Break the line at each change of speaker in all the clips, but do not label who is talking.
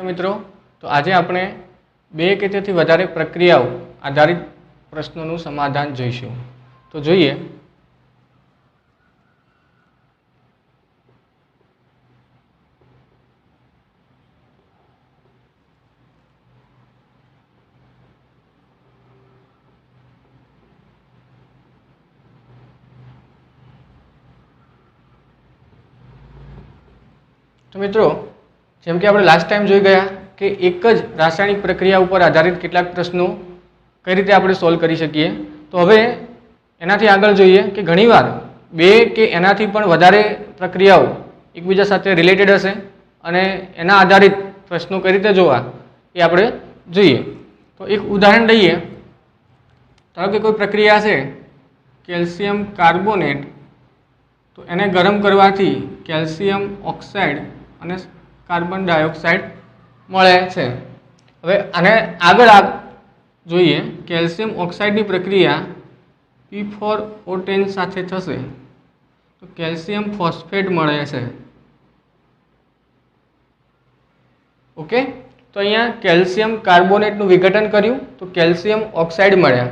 મિત્રો, તો આજે આપણે બે કે તેથી વધારે પ્રક્રિયાઓ આધારિત પ્રશ્નોનું સમાધાન જોઈશું. તો જોઈએ. તો મિત્રો, જેમ કે આપણે લાસ્ટ ટાઈમ જોઈ ગયા કે એક જ રાસાયણિક પ્રક્રિયા ઉપર આધારિત કેટલાક પ્રશ્નો કઈ રીતે આપણે સોલ્વ કરી શકીએ. તો હવે એનાથી આગળ જોઈએ કે ઘણીવાર બે કે એનાથી પણ વધારે પ્રક્રિયાઓ એકબીજા સાથે રિલેટેડ હશે અને એના આધારિત પ્રશ્નો કઈ રીતે જોવા એ આપણે જોઈએ. તો એક ઉદાહરણ લઈએ. ધારો કે કોઈ પ્રક્રિયા છે કેલ્શિયમ કાર્બોનેટ, તો એને ગરમ કરવાથી કેલ્શિયમ ઓક્સાઇડ અને કાર્બન ડાયોક્સાઇડ મળે છે. હવે આને આગળ જોઈએ. કેલ્શિયમ ઓક્સાઇડની પ્રક્રિયા P4O10 સાથે થશે તો કેલ્શિયમ ફોસ્ફેટ મળે છે. ઓકે, તો અહીંયા કેલ્શિયમ કાર્બોનેટનું વિઘટન કર્યું તો કેલ્શિયમ ઓક્સાઇડ મળ્યા.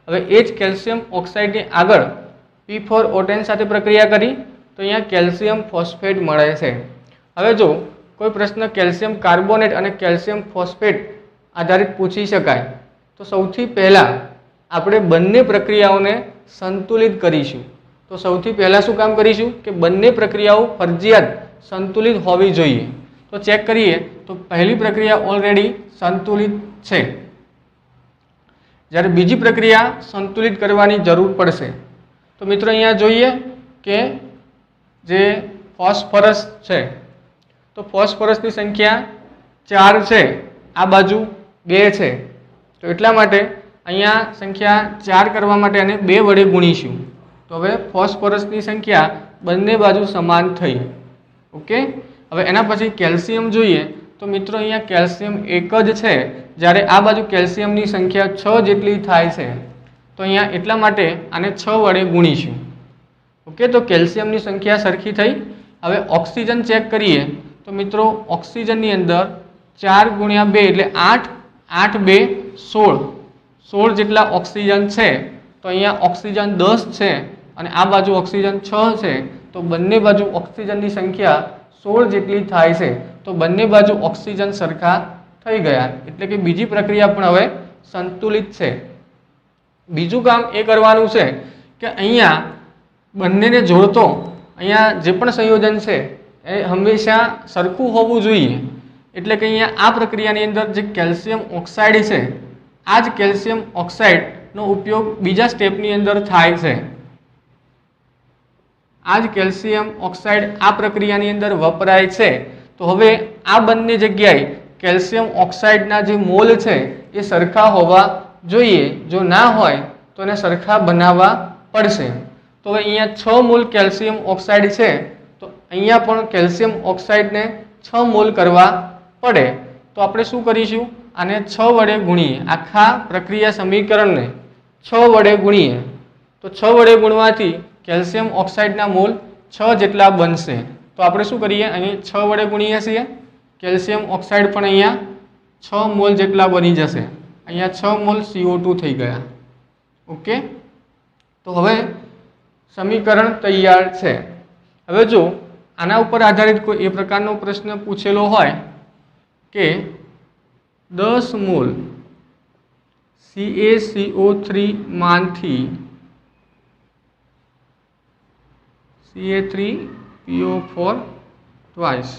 હવે એ જ કેલ્શિયમ ઓક્સાઇડની આગળ P4O10 સાથે પ્રક્રિયા કરી તો અહીંયા કેલ્શિયમ ફોસ્ફેટ મળે છે. હવે જો કોઈ પ્રશ્ન કેલ્શિયમ કાર્બોનેટ અને કેલ્શિયમ ફોસ્ફેટ આધારિત પૂછી શકાય તો સૌથી પહેલાં આપણે બંને પ્રક્રિયાઓને સંતુલિત કરીશું. તો સૌથી પહેલાં શું કામ કરીશું કે બંને પ્રક્રિયાઓ ફરજિયાત સંતુલિત હોવી જોઈએ. તો ચેક કરીએ તો પહેલી પ્રક્રિયા ઓલરેડી સંતુલિત છે, જ્યારે બીજી પ્રક્રિયા સંતુલિત કરવાની જરૂર પડશે. તો મિત્રો અહીંયા જોઈએ કે જે ફોસ્ફરસ છે તો ફોસ્ફરસની સંખ્યા 4 છે, આ બાજુ 2 છે. તો એટલા માટે અહીંયા સંખ્યા 4 કરવા માટે આને 2 વડે ગુણીશું. તો હવે ફોસ્ફરસની સંખ્યા બંને બાજુ સમાન થઈ. ઓકે, હવે એના પછી કેલ્શિયમ જોઈએ તો મિત્રો અહીંયા કેલ્શિયમ એક જ છે, જ્યારે આ બાજુ કેલ્શિયમની સંખ્યા 6 જેટલી થાય છે. તો અહીંયા એટલા માટે આને 6 વડે ગુણીશું. ઓકે, તો કેલ્શિયમની સંખ્યા સરખી થઈ. હવે ઓક્સિજન ચેક કરીએ તો મિત્રો ઓક્સિજનની અંદર 4 ગુણ્યા 2 એટલે 8, 8 2 16, 16 જેટલા ઓક્સિજન છે. તો અહીંયા ઓક્સિજન 10 છે અને આ બાજુ ઓક્સિજન 6 છે. તો બંને બાજુ ઓક્સિજનની સંખ્યા 16 જેટલી થાય છે. તો બંને બાજુ ઓક્સિજન સરખા થઈ ગયા, એટલે કે બીજી પ્રક્રિયા પણ હવે સંતુલિત છે. બીજું કામ એ કરવાનું છે કે અહીંયા બંનેને જોડતો અહીંયા જે પણ સંયોજન છે એ હંમેશા સરખું હોવું જોઈએ. એટલે કે અહીંયા આ પ્રક્રિયાની અંદર જે કેલ્શિયમ ઓક્સાઇડ છે, આ જ કેલ્શિયમ ઓક્સાઇડનો ઉપયોગ બીજા સ્ટેપની અંદર થાય છે. આ જ કેલ્શિયમ ઓક્સાઇડ આ પ્રક્રિયાની અંદર વપરાય છે. તો હવે આ બંને જગ્યાએ કેલ્શિયમ ઓક્સાઇડના જે મોલ છે એ સરખા હોવા જોઈએ. જો ના હોય તો એને સરખા બનાવવા પડશે. તો હવે અહીંયા 6 મોલ કેલ્શિયમ ઓક્સાઇડ છે, તો અહીંયા પણ કેલ્શિયમ ઓક્સાઇડને 6 મોલ કરવા પડે. તો આપણે શું કરીશું, આને 6 વડે ગુણીએ. આખા પ્રક્રિયા સમીકરણને 6 વડે ગુણીએ તો 6 વડે ગુણવાથી કેલ્શિયમ ઓક્સાઇડના મોલ 6 જેટલા બનશે. તો આપણે શું કરીએ, અહીં 6 વડે ગુણીએ છીએ, કેલ્શિયમ ઓક્સાઇડ પણ અહીંયા 6 મોલ જેટલા બની જશે. અહીંયા 6 મોલ CO2 થઈ ગયા. ઓકે, તો હવે સમીકરણ તૈયાર છે. હવે જો આના ઉપર આધારિત કોઈ એ પ્રકારનો પ્રશ્ન પૂછેલો હોય કે 10 મોલ CaCO3 માંથી Ca3PO4 ટ્વાઇસ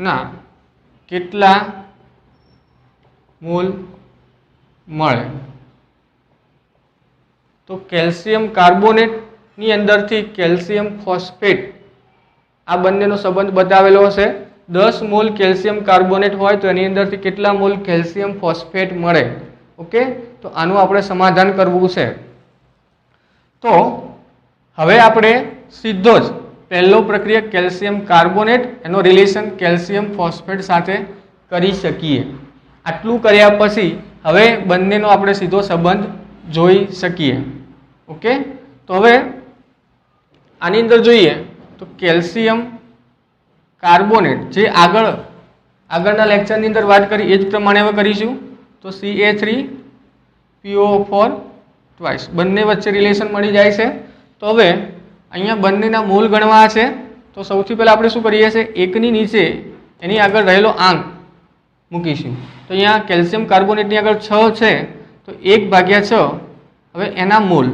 ના કેટલા મોલ મળે. તો કેલ્શિયમ કાર્બોનેટની અંદરથી કેલ્શિયમ ફોસ્ફેટ આ બંનેનો સંબંધ બતાવેલો હશે. 10 મોલ કેલ્શિયમ કાર્બોનેટ હોય તો એની અંદરથી કેટલા મોલ કેલ્શિયમ ફોસ્ફેટ મળે. ઓકે, તો આનું આપણે સમાધાન કરવું છે. તો હવે આપણે સીધો જ પહેલો પ્રક્રિયા કેલ્શિયમ કાર્બોનેટ એનો રિલેશન કેલ્શિયમ ફોસ્ફેટ સાથે કરી શકીએ. આટલું કર્યા પછી હવે બંનેનો આપણે સીધો સંબંધ જોઈ શકીએ. ઓકે, તો હવે આની અંદર જોઈએ તો કેલ્શિયમ કાર્બોનેટ જે આગળ આગળના લેક્ચરની અંદર વાત કરી એ જ પ્રમાણે હવે કરીશું. તો CA3PO4 ટ્વાઇસ બંને વચ્ચે રિલેશન મળી જાય છે. તો હવે અહીંયા બંનેના મોલ ગણવા છે. તો સૌથી પહેલાં આપણે શું કરીએ છીએ, એકની નીચે એની આગળ રહેલો આંક મૂકીશું. તો અહીંયા કેલ્શિયમ કાર્બોનેટની આગળ 6 છે, તો 1/6 હવે એના મોલ,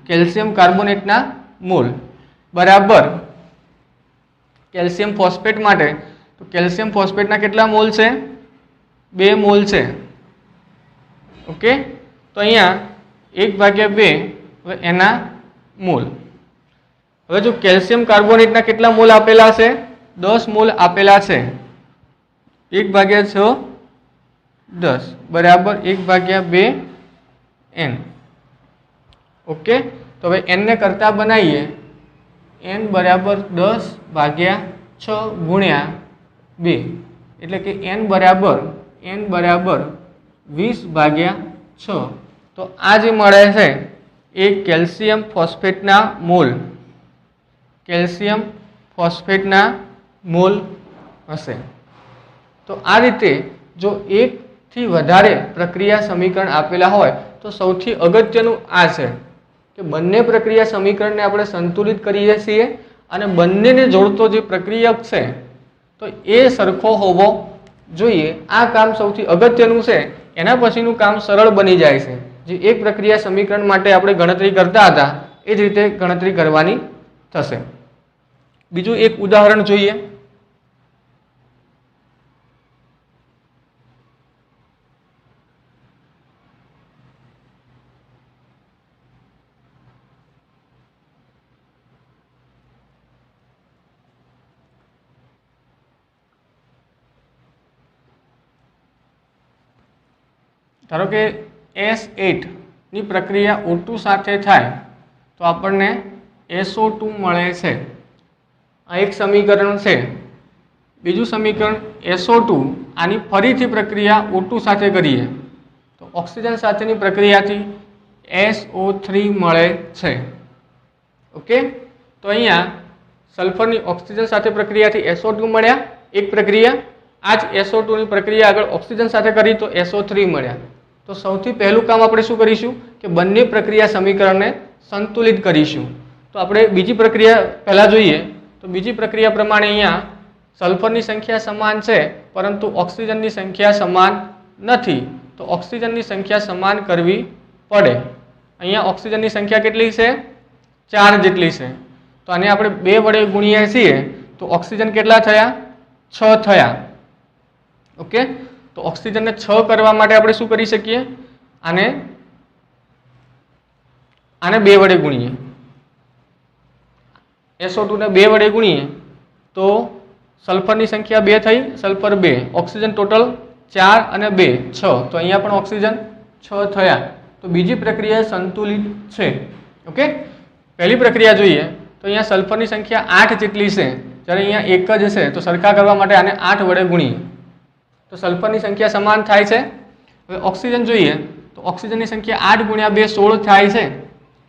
કેલ્શિયમ કાર્બોનેટના મોલ બરાબર કેલ્શિયમ ફોસ્ફેટ માટે, તો કેલ્શિયમ ફોસ્ફેટના કેટલા મોલ છે, 2 મોલ છે. ઓકે, તો અહીંયા 1/2 હવે એના મોલ. હવે જો કેલ્શિયમ કાર્બોનેટના કેટલા મોલ આપેલા છે, 10 મોલ આપેલા છે. 1/6 10 બરાબર 1/2 n. ઓકે, તો હવે n ને કરતા બનાવીએ, n બરાબર 10/6 ગુણ્યા 2 એટલે કે n બરાબર 20/6. તો આ જે મળે છે એ કેલ્શિયમ ફોસ્ફેટના મોલ, કેલ્શિયમ ફોસ્ફેટના મોલ હશે. તો આ રીતે જો એકથી વધારે પ્રક્રિયા સમીકરણ આપેલા હોય તો સૌથી અગત્યનું આ છે કે બંને પ્રક્રિયા સમીકરણને આપણે સંતુલિત કરીએ છીએ અને બંનેને જોડતો જે પ્રક્રિયક છે તો એ સરખો હોવો જોઈએ. આ કામ સૌથી અગત્યનું છે. એના પછીનું કામ સરળ બની જાય છે. જે એક પ્રક્રિયા સમીકરણ માટે આપણે ગણતરી કરતા હતા એ જ રીતે ગણતરી કરવાની થશે. બીજું એક ઉદાહરણ જોઈએ. ધારો કે S8 ની પ્રક્રિયા O2 સાથે થાય તો આપણને SO2 મળે છે. આ એક સમીકરણ છે. બીજું સમીકરણ SO2 આની ફરીથી પ્રક્રિયા O2 સાથે કરીએ તો ઓક્સિજન સાથેની પ્રક્રિયાથી SO3 મળે છે. ઓકે, તો અહીંયા સલ્ફરની ઓક્સિજન સાથે પ્રક્રિયાથી SO2 મળ્યા એક પ્રક્રિયા, આ જ SO2 ની પ્રક્રિયા આગળ ઓક્સિજન સાથે કરી તો SO3 મળ્યા. તો સૌથી પહેલું કામ આપણે શું કરીશું કે બંને પ્રક્રિયા સમીકરણને સંતુલિત કરીશું. તો આપણે બીજી પ્રક્રિયા પહેલા જોઈએ. તો બીજી પ્રક્રિયા પ્રમાણે અહીંયા સલ્ફરની સંખ્યા સમાન છે પરંતુ ઓક્સિજનની સંખ્યા સમાન નથી. તો ઓક્સિજનની સંખ્યા સમાન કરવી પડે. અહીંયા ઓક્સિજનની સંખ્યા કેટલી છે, 4 જેટલી છે. તો આને આપણે 2 વડે ગુણીએ છીએ તો ઓક્સિજન કેટલા થયા, 6 થયા. ઓકે, તો ઓક્સિજનને 6 કરવા માટે આપણે શું કરી શકીએ, આને 2 વડે ગુણીએ. SO2 ને 2 વડે ગુણીએ તો સલ્ફરની સંખ્યા 2 થઈ, સલ્ફર 2, ઓક્સિજન ટોટલ 4 અને 2 6. તો અહીંયા પણ ઓક્સિજન 6 થયા. તો બીજી પ્રક્રિયા સંતુલિત છે. ઓકે, પહેલી પ્રક્રિયા જોઈએ તો અહીંયા સલ્ફરની સંખ્યા 8 જેટલી છે, જ્યારે અહીંયા 1 જ છે. તો સરખા કરવા માટે આને 8 વડે ગુણીએ તો સલ્ફરની સંખ્યા સમાન થાય છે. હવે ઓક્સિજન જોઈએ તો ઓક્સિજનની સંખ્યા 8 ગુણ્યા 2 16 થાય છે.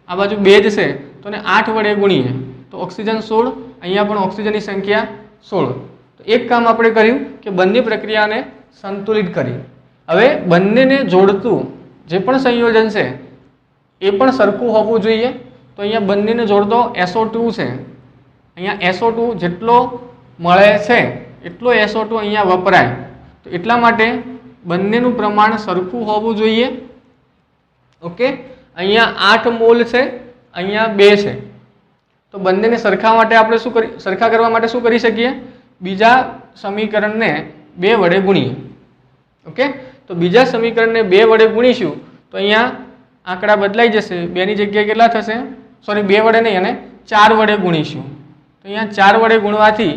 આ બાજુ 2 જ છે તો એને 8 વડે ગુણીએ તો ઓક્સિજન 16, અહીંયા પણ ઓક્સિજનની સંખ્યા 16. તો એક કામ આપણે કર્યું કે બંને પ્રક્રિયાને સંતુલિત કરી. હવે બંનેને જોડતું જે પણ સંયોજન છે એ પણ સરખું હોવું જોઈએ. તો અહીંયા બંનેને જોડતો SO2 છે. અહીંયા SO2 જેટલો મળે છે એટલો SO2 અહીંયા વપરાય. તો એટલા માટે બંનેનું પ્રમાણ સરખું હોવું જોઈએ. ઓકે, અહીંયા 8 મોલ છે, અહીંયા 2 છે. તો બંનેને સરખા માટે આપણે સરખા કરવા માટે શું કરી શકીએ, બીજા સમીકરણને 2 વડે ગુણીએ. ઓકે, તો બીજા સમીકરણને 2 વડે ગુણીશું તો અહીંયા આંકડા બદલાઈ જશે. 2 ની જગ્યાએ કેટલા થશે, સોરી 2 વડે નહીં, અને 4 વડે ગુણીશું. તો અહીંયા 4 વડે ગુણવાથી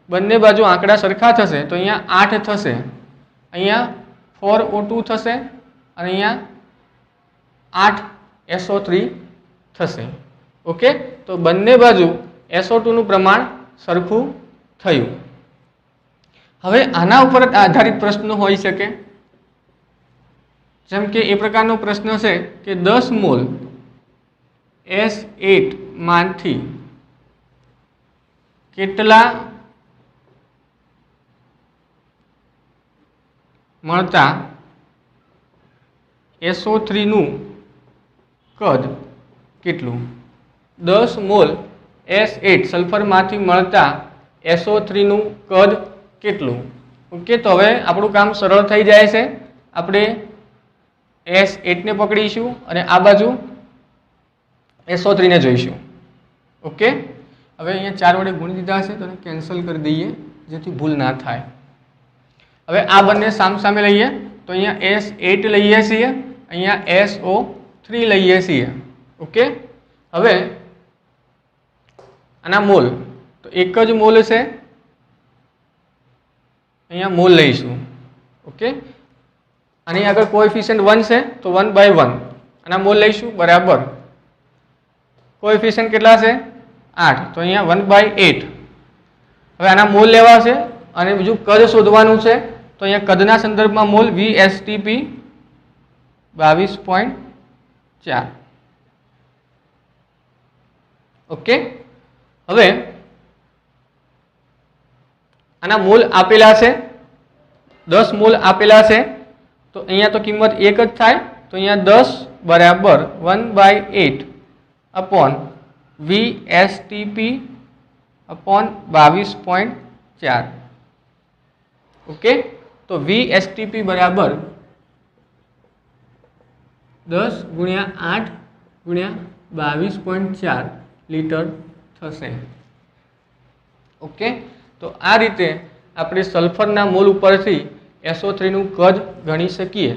બંને બાજુ આંકડા સરખા થશે. તો અહીંયા 8 થશે, અહીંયા 4O2 થશે અને અહીંયા 8 SO3 થશે. ઓકે, તો બંને બાજુ SO2 નું પ્રમાણ સરખું થયું. હવે આના ઉપર આધારિત પ્રશ્નો હોઈ શકે. જેમ કે એ પ્રકારનો પ્રશ્ન છે કે 10 મોલ S8 માંથી કેટલા મળતા SO3 નું કદ કેટલું? 10 મોલ S8 સલ્ફરમાંથી મળતા SO3 નું કદ કેટલું? ઓકે, તો હવે આપણું કામ સરળ થઈ જાય છે. આપણે S8 ને પકડીશું અને આ બાજુ SO3 ને જોઈશું. ઓકે, હવે અહીંયા 4 વડે ગુણી દીધા છે તો કેન્સલ કરી દઈએ જેથી ભૂલ ના થાય. હવે આ બંને સામસામે લઈએ તો અહીંયા S8 લઈએ છીએ, અહીંયા SO3 લઈએ છીએ. ઓકે, હવે આના મોલ તો એક જ મોલ છે, અહીંયા મોલ લઈશું. ઓકે, આની આગળ કોએફિશિયન્ટ 1 છે તો 1/1 આના મોલ લઈશું બરાબર. કોએફિશિયન્ટ કેટલા છે? 8, તો અહીંયા 1/8. હવે આના મોલ લેવા છે અને બીજું કદ શોધવાનું છે તો અહીંયા કદના સંદર્ભમાં મોલ VSTP 22.4. ઓકે, હવે આના મોલ આપેલા છે, 10 મોલ આપેલા છે તો અહીંયા તો કિંમત એક જ થાય તો અહીંયા 10 બરાબર 1/8 અપોન VSTP અપોન 22.4. ઓકે, તો VSTP બરાબર 10 ગુણ્યા 8 ગુણ્યા 22.4 લીટર થશે. ઓકે, તો આ રીતે આપણે સલ્ફરના મોલ ઉપરથી SO3 નું કદ ગણી શકીએ.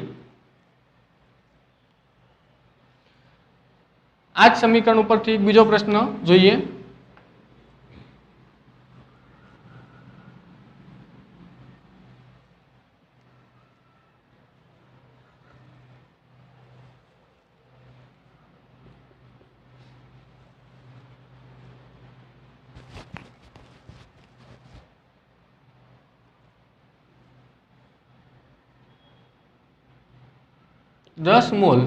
આ જ સમીકરણ ઉપરથી બીજો પ્રશ્ન જોઈએ. દસ મોલ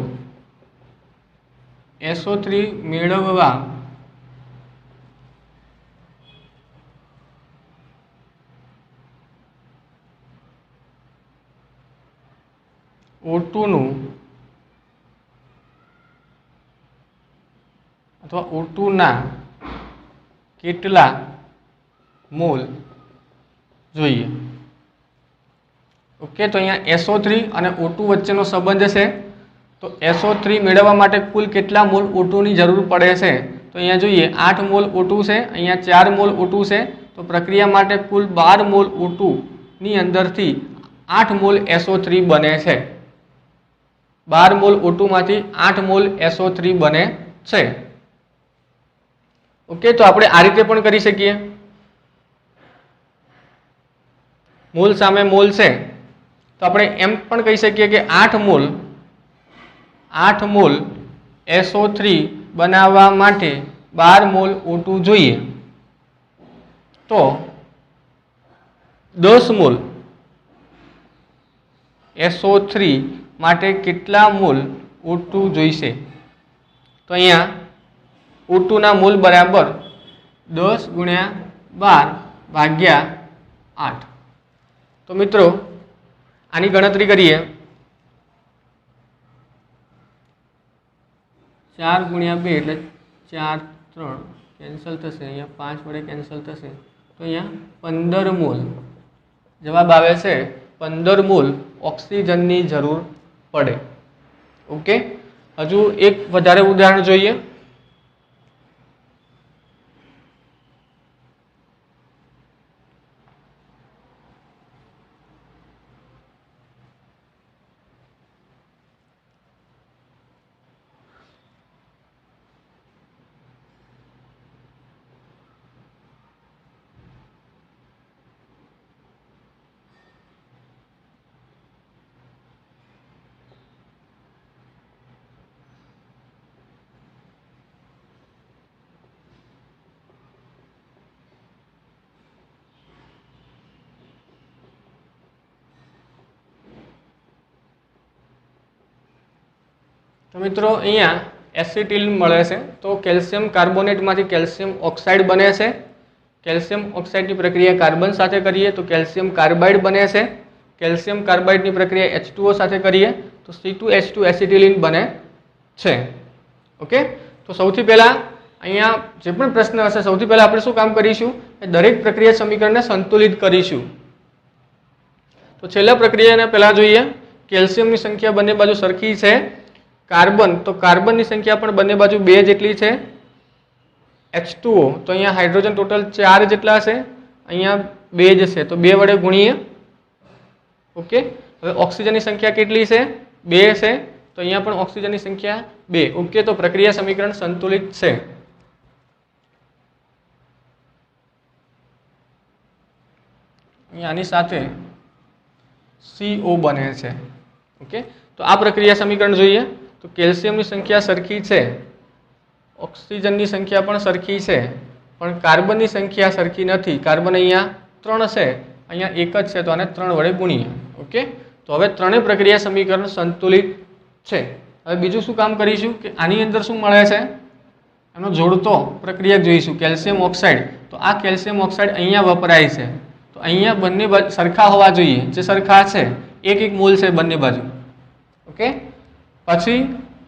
SO3 મેળવવા O2 નું અથવા O2 ના કેટલા મોલ જોઈએ? ઓકે, તો અહીંયા SO3 અને O2 વચ્ચેનો સંબંધ છે તો SO3 મેળવવા માટે કુલ કેટલા મોલ O2 ની જરૂર પડે છે? તો અહીંયા જોઈએ 8 મોલ O2 છે, અહીંયા 4 મોલ O2 છે તો પ્રક્રિયા માટે કુલ 12 મોલ O2 ની અંદરથી 8 મોલ SO3 બને છે. 12 મોલ O2 માંથી 8 મોલ SO3 બને છે. ઓકે, તો આપણે આ રીતે પણ કરી શકીએ. મોલ સામે મોલ છે તો આપણે એમ પણ કહી શકીએ કે 8 મોલ SO3 બનાવવા માટે 12 મોલ O2 જોઈએ તો 10 મોલ SO3 માટે કેટલા મોલ O2 જોઈશે? તો અહીંયા O2 ના મોલ બરાબર 10 ગુણ્યા 12 ભાગ્યા 8. તો મિત્રો આની ગણતરી કરીએ. 4 ગુણ્યા 2 એટલે 4 3 કેન્સલ થશે, અહીંયા 5 વડે કેન્સલ થશે તો અહીંયા 15 મોલ જવાબ આવે છે. 15 મોલ ઓક્સિજનની જરૂર પડે. ઓકે, હજુ એક વધારે ઉદાહરણ જોઈએ. તો મિત્રો અહીંયા એસિટિલ મળે છે તો કેલ્શિયમ કાર્બોનેટમાંથી કેલ્શિયમ ઓક્સાઇડ બને છે. કેલ્શિયમ ઓક્સાઇડની પ્રક્રિયા કાર્બન સાથે કરીએ તો કેલ્શિયમ કાર્બાઇડ બને છે. કેલ્શિયમ કાર્બાઇડની પ્રક્રિયા H2O સાથે કરીએ તો C2H2 એસિટિલિન બને છે. ઓકે, તો સૌથી પહેલા અહીંયા જે પણ પ્રશ્ન હશે સૌથી પહેલા આપણે શું કામ કરીશું કે દરેક પ્રક્રિયા સમીકરણને સંતુલિત કરીશું. તો છેલ્લા પ્રક્રિયાને પહેલા જોઈએ. કેલ્શિયમની સંખ્યા બંને બાજુ સરખી છે. કાર્બન, તો કાર્બનની સંખ્યા પણ બંને બાજુ 2 જેટલી છે. H2O, તો અહીંયા હાઇડ્રોજન ટોટલ 4 જેટલા છે, અહીંયા 2 જ છે, તો 2 વડે ગુણીએ. ઓકે, હવે ઓક્સિજનની સંખ્યા કેટલી છે? 2 છે, તો અહીંયા પણ ઓક્સિજનની સંખ્યા 2. ઓકે, તો પ્રક્રિયા સમીકરણ સંતુલિત છે. આની સાથે CO બને છે. ઓકે, તો આ પ્રક્રિયા સમીકરણ જોઈએ તો કેલ્શિયમની સંખ્યા સરખી છે, ઓક્સિજનની સંખ્યા પણ સરખી છે, પણ કાર્બનની સંખ્યા સરખી નથી. કાર્બન અહીંયા 3 છે, અહીંયા 1 જ છે, તો આને 3 વડે ગુણીએ. ઓકે, તો હવે ત્રણેય પ્રક્રિયા સમીકરણ સંતુલિત છે. હવે બીજું શું કામ કરીશું કે આની અંદર શું મળે છે એનો જોડતો પ્રક્રિયા જોઈશું. કેલ્શિયમ ઓક્સાઇડ, તો આ કેલ્શિયમ ઓક્સાઇડ અહીંયા વપરાય છે, તો અહીંયા બંને સરખા હોવા જોઈએ, જે સરખા છે, 1 મોલ છે બંને બાજુ. ઓકે, પછી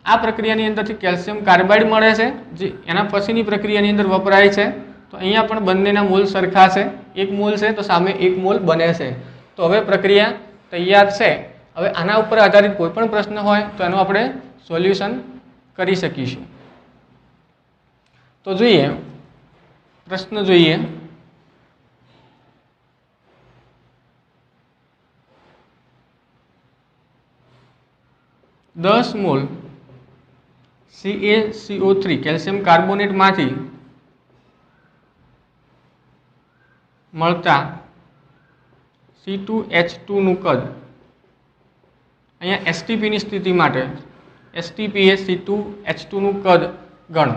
આ પ્રક્રિયાની અંદરથી કેલ્શિયમ કાર્બાઇડ મળે છે, જે એના પછીની પ્રક્રિયાની અંદર વપરાય છે, તો અહીંયા પણ બંનેના મોલ સરખા છે, 1 મોલ છે, તો સામે 1 મોલ બને છે. તો હવે પ્રક્રિયા તૈયાર છે. હવે આના ઉપર આધારિત કોઈ પણ પ્રશ્ન હોય તો એનું આપણે સોલ્યુશન કરી શકીશું. તો જોઈએ પ્રશ્ન જોઈએ. દસ મોલ CaCO3 કેલ્શિયમ કાર્બોનેટમાંથી મળતા C2H2 નું કદ અહીંયા STP ની સ્થિતિ માટે STP એ C2H2 નું કદ ગણો.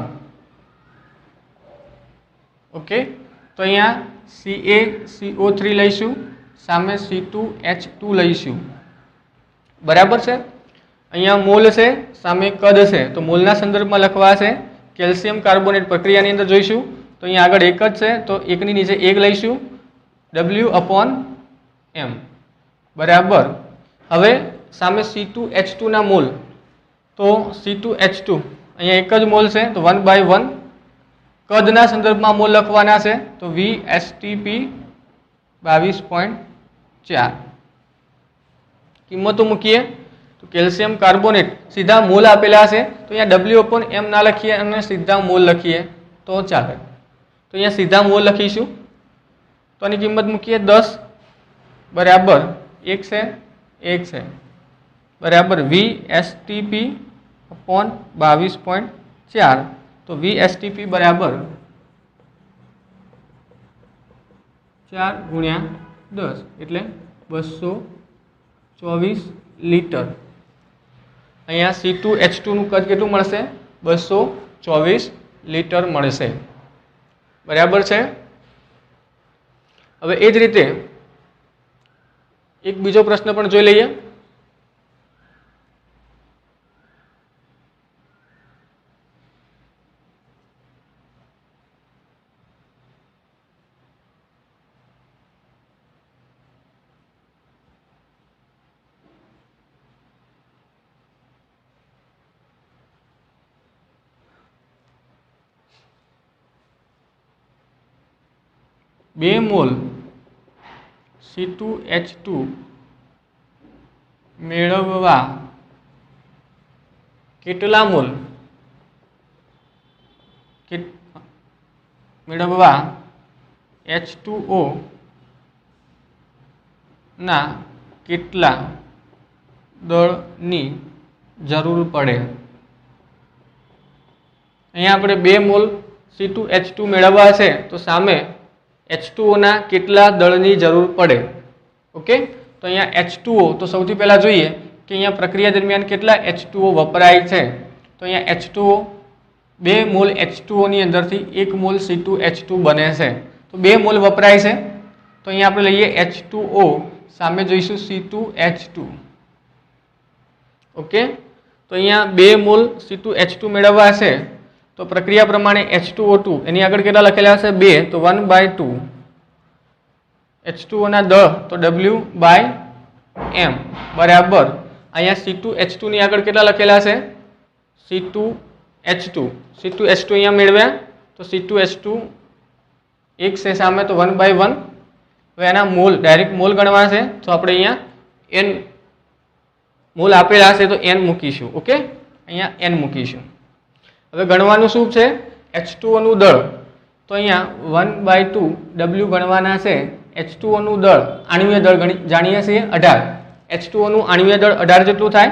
ઓકે, તો અહીંયા CaCO3 લઈશું, સામે C2H2 લઈશું. બરાબર છે. અહીંયા મોલ છે, સામે કદ છે, તો મોલના સંદર્ભમાં લખવા છે. કેલ્શિયમ કાર્બોનેટ પ્રક્રિયાની અંદર જોઈશું તો અહીંયા આગળ 1 જ છે, તો 1 ની નીચે 1 લઈશું, W/m બરાબર. હવે સામે C2H2 ના મોલ, તો C2H2 અહીંયા 1 જ મોલ છે, તો 1/1. કદના સંદર્ભમાં મોલ લખવાના છે, તો VSTP 22.4. કિંમતો મૂકીએ તો કેલ્શિયમ કાર્બોનેટ સીધા મોલ આપેલા છે, તો અહીંયા W/m ના લખીએ અને સીધા મોલ લખીએ તો ચાલે. તો અહીંયા સીધા મોલ લખીશું, તો આની કિંમત મૂકીએ 10 બરાબર 1 છે 1 છે બરાબર VSTP upon 22.4. તો VSTP બરાબર 4 ગુણ્યા 10 એટલે 224 લીટર. અહીંયા C2H2 નું કદ કેટલું મળશે? 224 લીટર મળશે. બરાબર છે. હવે એ જ રીતે એક બીજો પ્રશ્ન પણ જોઈ લઈએ. બે મોલ C2H2 મેળવવા કેટલા મોલ મેળવવા H2O ના કેટલા દળની જરૂર પડે? અહીંયા આપણે 2 મોલ C2H2 મેળવવા છે, તો સામે H2O ના કેટલા દળની જરૂર પડે? ઓકે, તો અહીંયા H2O, તો સૌથી પહેલા જોઈએ કે અહીંયા પ્રક્રિયા દરમિયાન કેટલા H2O વપરાય છે. તો અહીંયા H2O 2 મોલ H2O ની અંદરથી 1 મોલ C2H2 બને છે, તો 2 મોલ વપરાય છે. તો અહીંયા આપણે લઈએ H2O, સામે જોઈશું C2H2. ઓકે, તો અહીંયા 2 મોલ C2H2 મેળવવા છે, તો પ્રક્રિયા પ્રમાણે H2O2 એની આગળ કેટલા લખેલા છે? 2, તો 1/2. H2O ના દળ તો W/m એમ બરાબર અહીંયા C2H2 ની આગળ કેટલા લખેલા છે C2H2 અહીંયા મેળવ્યા તો C2H2 એક છે સામે તો 1/1 હવે એના મોલ ડાયરેક્ટ મોલ ગણવા છે તો આપણે અહીંયા n મોલ આપેલા છે તો n મૂકીશું ઓકે અહીંયા n મૂકીશું હવે ગણવાનું શું છે H2O નું દળ તો અહીંયા 1/2 W ગણવાના છે H2O નું દળ આણ્વીય દળ જાણીએ છીએ 18 H2O નું આણ્વીય દળ 18 જેટલું થાય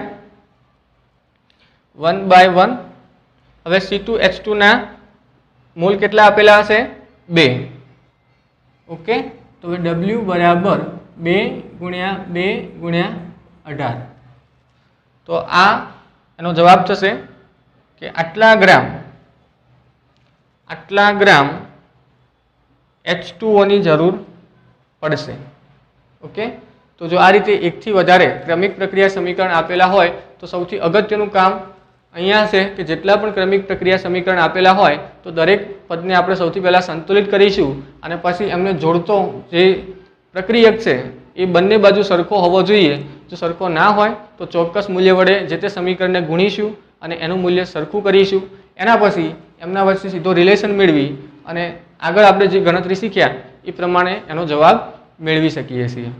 1/1 હવે C2H2 ના મોલ કેટલા આપેલા હશે 2 ઓકે તો W બરાબર 2 ગુણ્યા 2 ગુણ્યા 18 તો આ એનો જવાબ થશે કે આટલા ગ્રામ H2O ની જરૂર પડશે ઓકે તો જો આ રીતે એકથી વધારે ક્રમિક પ્રક્રિયા સમીકરણ આપેલા હોય તો સૌથી અગત્યનું કામ અહીંયા છે કે જેટલા પણ ક્રમિક પ્રક્રિયા સમીકરણ આપેલા હોય તો દરેક પદને આપણે સૌથી પહેલાં સંતુલિત કરીશું અને પછી એમને જોડતો જે પ્રક્રિયક છે એ બંને બાજુ સરખો હોવો જોઈએ જો સરખો ના હોય તો ચોક્કસ મૂલ્ય વડે જે તે સમીકરણને ગુણીશું અને એનું મૂલ્ય સરખું કરીશું એના પછી એમના વચ્ચે સીધો રિલેશન મેળવી અને આગળ આપણે જે ગણતરી શીખ્યા એ પ્રમાણે એનો જવાબ મેળવી શકીએ છીએ।